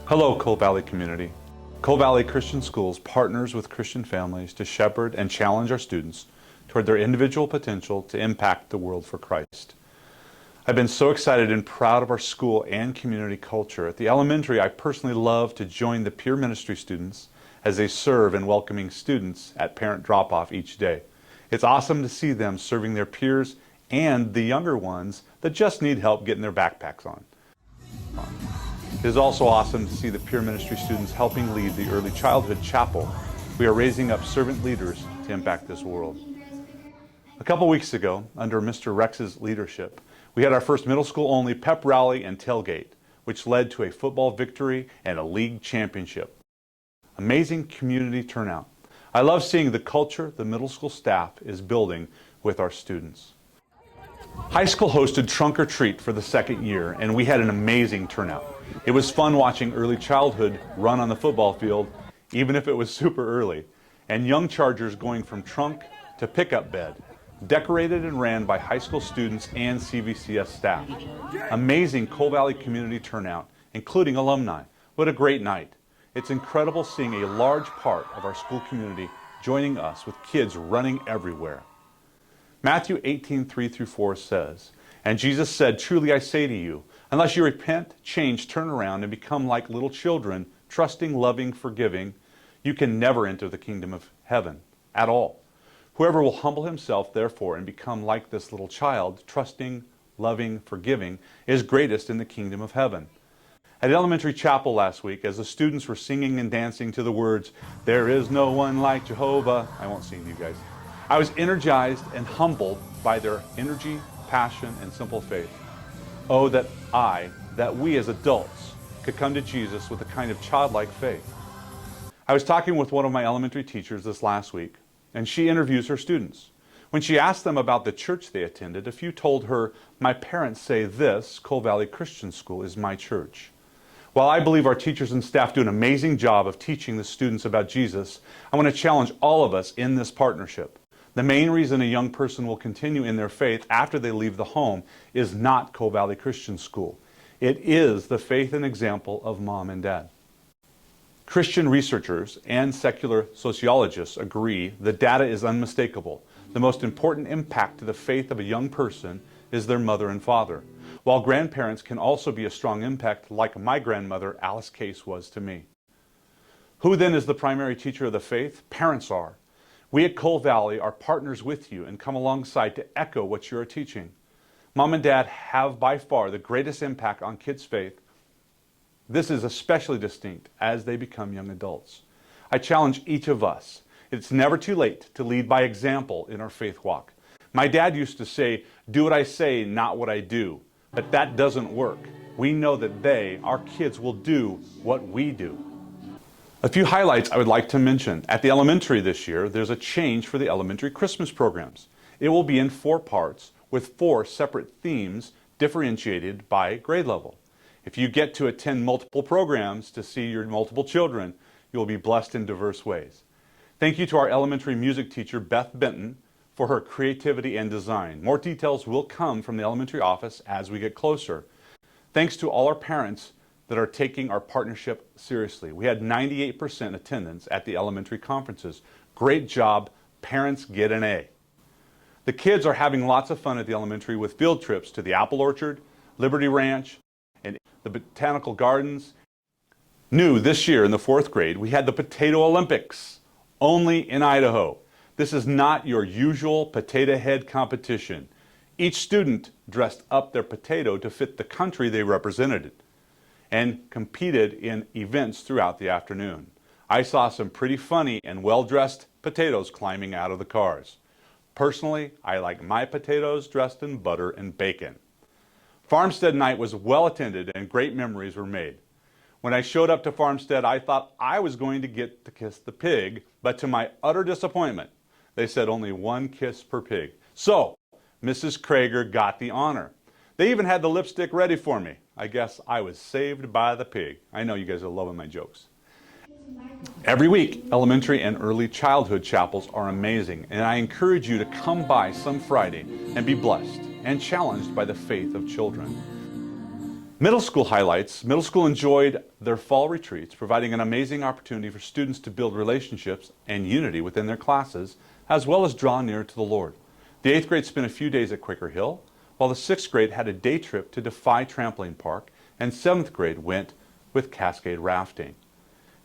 Hello, Coal Valley community. Coal Valley Christian Schools partners with Christian families to shepherd and challenge our students toward their individual potential to impact the world for Christ. I've been so excited and proud of our school and community culture. At the elementary, I personally love to join the peer ministry students as they serve in welcoming students at parent drop-off each day. It's awesome to see them serving their peers and the younger ones that just need help getting their backpacks on. It is also awesome to see the peer ministry students helping lead the early childhood chapel. We are raising up servant leaders to impact this world. A couple weeks ago, under Mr. Rex's leadership, we had our first middle school only pep rally and tailgate, which led to a football victory and a league championship. Amazing community turnout. I love seeing the culture the middle school staff is building with our students. High school hosted Trunk or Treat for the second year, and we had an amazing turnout. It was fun watching early childhood run on the football field, even if it was super early, and young Chargers going from trunk to pickup bed, decorated and ran by high school students and CVCS staff. Amazing Coal Valley community turnout, including alumni. What a great night. It's incredible seeing a large part of our school community joining us with kids running everywhere. Matthew 18:3-4 says, "And Jesus said, 'Truly I say to you, unless you repent, change, turn around, and become like little children, trusting, loving, forgiving, you can never enter the kingdom of heaven at all. Whoever will humble himself, therefore, and become like this little child, trusting, loving, forgiving, is greatest in the kingdom of heaven.'" At elementary chapel last week, as the students were singing and dancing to the words, "There is no one like Jehovah," I won't sing to you guys, I was energized and humbled by their energy, passion, and simple faith. Oh, that we as adults could come to Jesus with a kind of childlike faith. I was talking with one of my elementary teachers this last week, and she interviews her students. When she asked them about the church they attended, a few told her, "My parents say this Coal Valley Christian School is my church." While I believe our teachers and staff do an amazing job of teaching the students about Jesus, I want to challenge all of us in this partnership. The main reason a young person will continue in their faith after they leave the home is not Coal Valley Christian School. It is the faith and example of mom and dad. Christian researchers and secular sociologists agree the data is unmistakable. The most important impact to the faith of a young person is their mother and father, while grandparents can also be a strong impact, like my grandmother, Alice Case, was to me. Who then is the primary teacher of the faith? Parents are. We at Coal Valley are partners with you and come alongside to echo what you are teaching. Mom and Dad have by far the greatest impact on kids' faith. This is especially distinct as they become young adults. I challenge each of us. It's never too late to lead by example in our faith walk. My dad used to say, "Do what I say, not what I do." But that doesn't work. We know that our kids, will do what we do. A few highlights I would like to mention. At the elementary this year, there's a change for the elementary Christmas programs. It will be in 4 parts with 4 separate themes differentiated by grade level. If you get to attend multiple programs to see your multiple children, you will be blessed in diverse ways. Thank you to our elementary music teacher, Beth Benton, for her creativity and design. More details will come from the elementary office as we get closer. Thanks to all our parents that are taking our partnership seriously. We had 98% attendance at the elementary conferences. Great job. Parents get an A. The kids are having lots of fun at the elementary with field trips to the apple orchard, Liberty Ranch, and the botanical gardens. New this year in the 4th grade, we had the Potato Olympics, only in Idaho. This is not your usual potato head competition. Each student dressed up their potato to fit the country they represented and competed in events throughout the afternoon. I saw some pretty funny and well-dressed potatoes climbing out of the cars. Personally, I like my potatoes dressed in butter and bacon. Farmstead night was well attended and great memories were made. When I showed up to Farmstead, I thought I was going to get to kiss the pig, but to my utter disappointment, they said only 1 kiss per pig. So, Mrs. Krager got the honor. They even had the lipstick ready for me. I guess I was saved by the pig. I know you guys are loving my jokes. Every week, elementary and early childhood chapels are amazing, and I encourage you to come by some Friday and be blessed and challenged by the faith of children. Middle school highlights. Middle school enjoyed their fall retreats, providing an amazing opportunity for students to build relationships and unity within their classes, as well as draw near to the Lord. The 8th grade spent a few days at Quaker Hill, while the 6th grade had a day trip to Defy Trampoline Park, and 7th grade went with Cascade Rafting.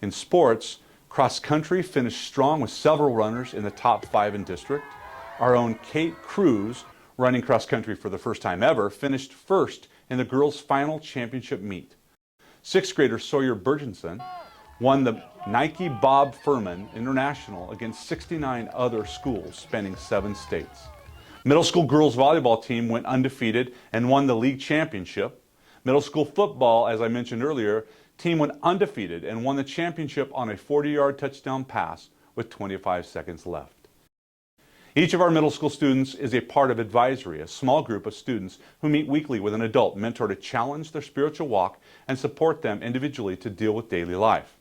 In sports, cross country finished strong with several runners in the top 5 in district. Our own Kate Cruz, running cross country for the first time ever, finished first in the girls' final championship meet. 6th grader Sawyer Burgenson won the Nike Bob Furman International against 69 other schools spanning 7 states. Middle school girls volleyball team went undefeated and won the league championship. Middle school football, as I mentioned earlier, team went undefeated and won the championship on a 40-yard touchdown pass with 25 seconds left. Each of our middle school students is a part of Advisory, a small group of students who meet weekly with an adult mentor to challenge their spiritual walk and support them individually to deal with daily life.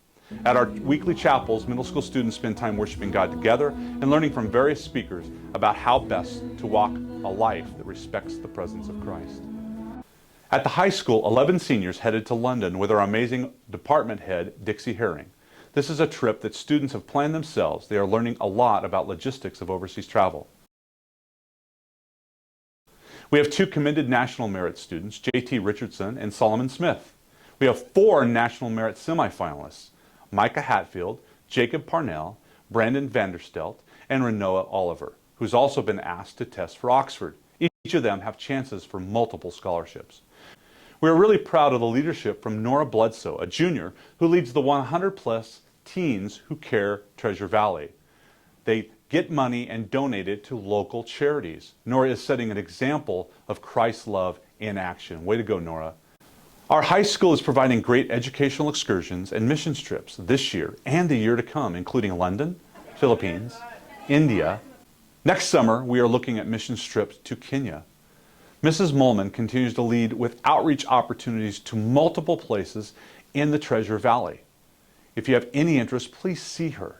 At our weekly chapels, middle school students spend time worshiping God together and learning from various speakers about how best to walk a life that respects the presence of Christ. At the high school, 11 seniors headed to London with our amazing department head, Dixie Herring. This is a trip that students have planned themselves. They are learning a lot about logistics of overseas travel. We have 2 commended National Merit students, J.T. Richardson and Solomon Smith. We have 4 National Merit semifinalists, Micah Hatfield, Jacob Parnell, Brandon Vanderstelt, and Renoa Oliver, who's also been asked to test for Oxford. Each of them have chances for multiple scholarships. We are really proud of the leadership from Nora Bledsoe, a junior who leads the 100-plus Teens Who Care Treasure Valley. They get money and donate it to local charities. Nora is setting an example of Christ's love in action. Way to go, Nora. Our high school is providing great educational excursions and missions trips this year and the year to come, including London, Philippines, India. Next summer, we are looking at missions trips to Kenya. Mrs. Mullman continues to lead with outreach opportunities to multiple places in the Treasure Valley. If you have any interest, please see her.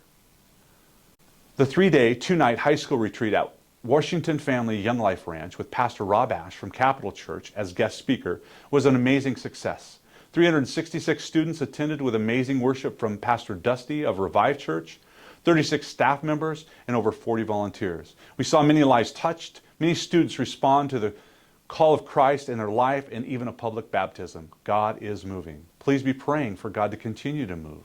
The 3-day, 2-night high school retreat at Washington Family Young Life Ranch with Pastor Rob Ash from Capital Church as guest speaker was an amazing success. 366 students attended with amazing worship from Pastor Dusty of Revive Church, 36 staff members, and over 40 volunteers. We saw many lives touched, many students respond to the call of Christ in their life, and even a public baptism. God is moving. Please be praying for God to continue to move.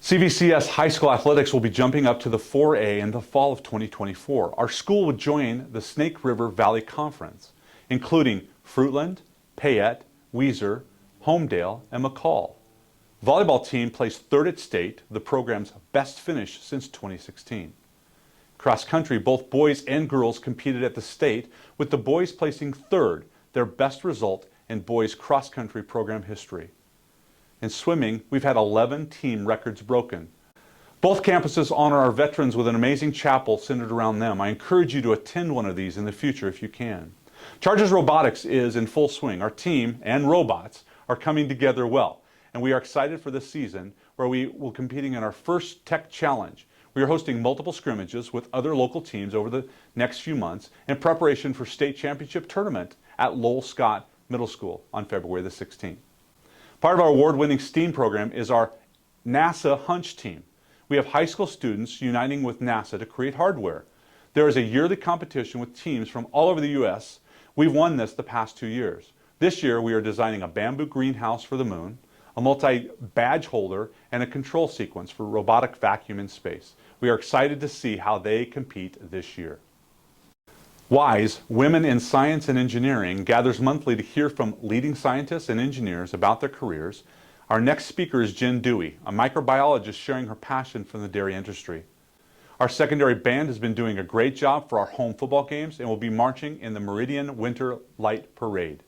CVCS high school athletics will be jumping up to the 4A in the fall of 2024. Our school will join the Snake River Valley Conference, including Fruitland, Payette, Weiser, Homedale, and McCall. Volleyball team placed 3rd at state, the program's best finish since 2016. Cross country, both boys and girls competed at the state, with the boys placing 3rd, their best result in boys cross country program history. In swimming, we've had 11 team records broken. Both campuses honor our veterans with an amazing chapel centered around them. I encourage you to attend one of these in the future if you can. Chargers Robotics is in full swing. Our team and robots are coming together well, and we are excited for this season where we will be competing in our first tech challenge. We are hosting multiple scrimmages with other local teams over the next few months in preparation for state championship tournament at Lowell Scott Middle School on February the 16th. Part of our award-winning STEAM program is our NASA Hunch Team. We have high school students uniting with NASA to create hardware. There is a yearly competition with teams from all over the U.S. We've won this the past 2 years. This year we are designing a bamboo greenhouse for the moon, a multi-badge holder, and a control sequence for robotic vacuum in space. We are excited to see how they compete this year. WISE, Women in Science and Engineering, gathers monthly to hear from leading scientists and engineers about their careers. Our next speaker is Jen Dewey, a microbiologist sharing her passion for the dairy industry. Our secondary band has been doing a great job for our home football games and will be marching in the Meridian Winter Light Parade.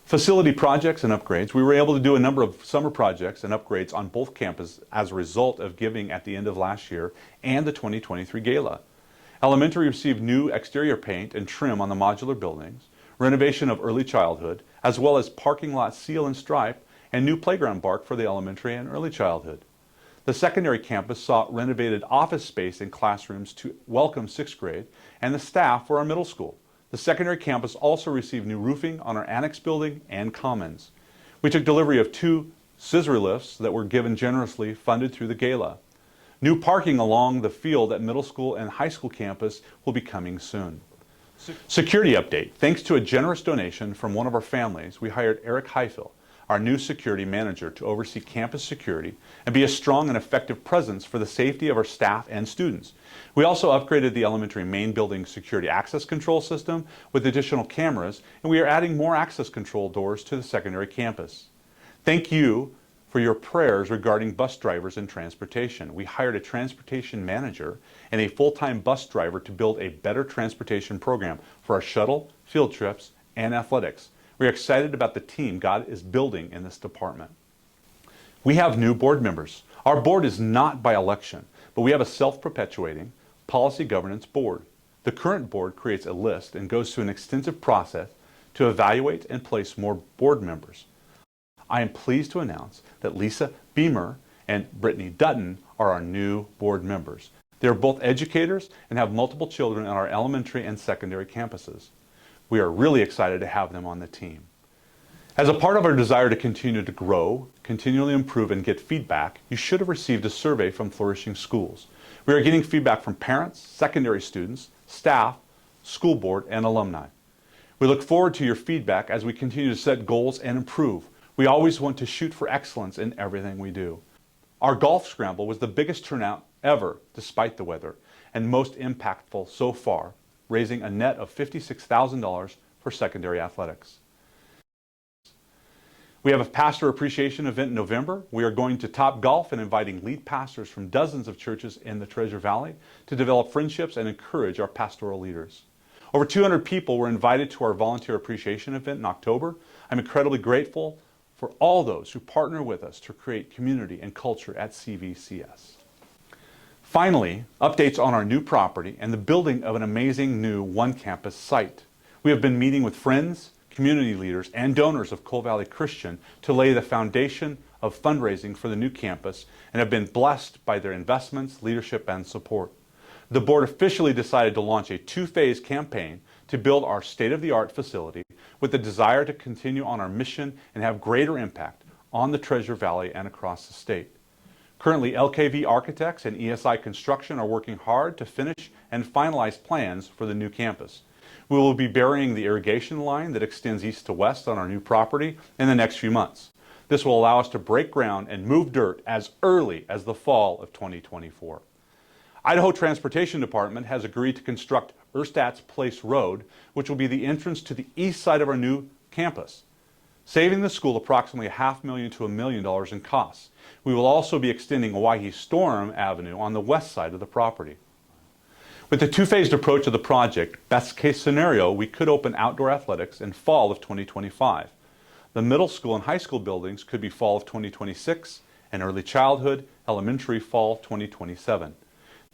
Facility projects and upgrades. We were able to do a number of summer projects and upgrades on both campuses as a result of giving at the end of last year and the 2023 Gala. Elementary received new exterior paint and trim on the modular buildings, renovation of early childhood, as well as parking lot seal and stripe, and new playground bark for the elementary and early childhood. The secondary campus saw renovated office space and classrooms to welcome 6th grade and the staff for our middle school. The secondary campus also received new roofing on our annex building and commons. We took delivery of 2 scissor lifts that were given generously funded through the gala. New parking along the field at middle school and high school campus will be coming soon. Security update. Thanks to a generous donation from one of our families, we hired Eric Heifel, our new security manager, to oversee campus security and be a strong and effective presence for the safety of our staff and students. We also upgraded the elementary main building security access control system with additional cameras, and we are adding more access control doors to the secondary campus. Thank you for your prayers regarding bus drivers and transportation. We hired a transportation manager and a full-time bus driver to build a better transportation program for our shuttle, field trips, and athletics. We are excited about the team God is building in this department. We have new board members. Our board is not by election, but we have a self-perpetuating policy governance board. The current board creates a list and goes through an extensive process to evaluate and place more board members. I am pleased to announce that Lisa Beamer and Brittany Dutton are our new board members. They are both educators and have multiple children on our elementary and secondary campuses. We are really excited to have them on the team. As a part of our desire to continue to grow, continually improve, and get feedback, you should have received a survey from Flourishing Schools. We are getting feedback from parents, secondary students, staff, school board, and alumni. We look forward to your feedback as we continue to set goals and improve. We always want to shoot for excellence in everything we do. Our golf scramble was the biggest turnout ever, despite the weather, and most impactful so far, raising a net of $56,000 for secondary athletics. We have a pastor appreciation event in November. We are going to Topgolf and inviting lead pastors from dozens of churches in the Treasure Valley to develop friendships and encourage our pastoral leaders. Over 200 people were invited to our volunteer appreciation event in October. I'm incredibly grateful for all those who partner with us to create community and culture at CVCS. Finally, updates on our new property and the building of an amazing new one-campus site. We have been meeting with friends, community leaders, and donors of Cole Valley Christian to lay the foundation of fundraising for the new campus and have been blessed by their investments, leadership, and support. The board officially decided to launch a 2-phase campaign to build our state-of-the-art facility with the desire to continue on our mission and have greater impact on the Treasure Valley and across the state. Currently, LKV Architects and ESI Construction are working hard to finish and finalize plans for the new campus. We will be burying the irrigation line that extends east to west on our new property in the next few months. This will allow us to break ground and move dirt as early as the fall of 2024. Idaho Transportation Department has agreed to construct Erstat's Place Road, which will be the entrance to the east side of our new campus, saving the school approximately $500,000 to $1 million in costs. We will also be extending Owyhee Storm Avenue on the west side of the property. With the 2-phased approach of the project, best case scenario, we could open outdoor athletics in fall of 2025. The middle school and high school buildings could be fall of 2026, and early childhood, elementary fall 2027.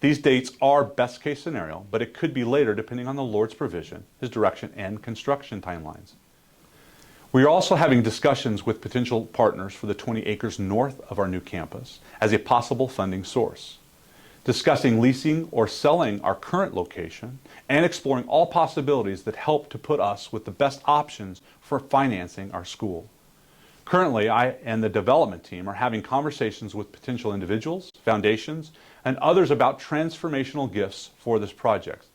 These dates are best case scenario, but it could be later depending on the Lord's provision, His direction, and construction timelines. We are also having discussions with potential partners for the 20 acres north of our new campus as a possible funding source, discussing leasing or selling our current location, and exploring all possibilities that help to put us with the best options for financing our school. Currently, I and the development team are having conversations with potential individuals, foundations, and others about transformational gifts for this project.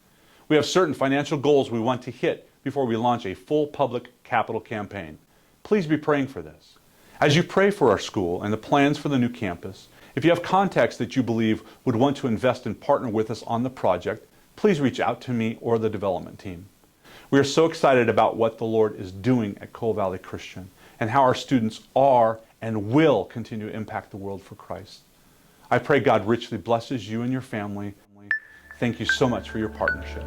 We have certain financial goals we want to hit before we launch a full public capital campaign. Please be praying for this. As you pray for our school and the plans for the new campus, if you have contacts that you believe would want to invest and partner with us on the project, please reach out to me or the development team. We are so excited about what the Lord is doing at Cole Valley Christian and how our students are and will continue to impact the world for Christ. I pray God richly blesses you and your family. Thank you so much for your partnership.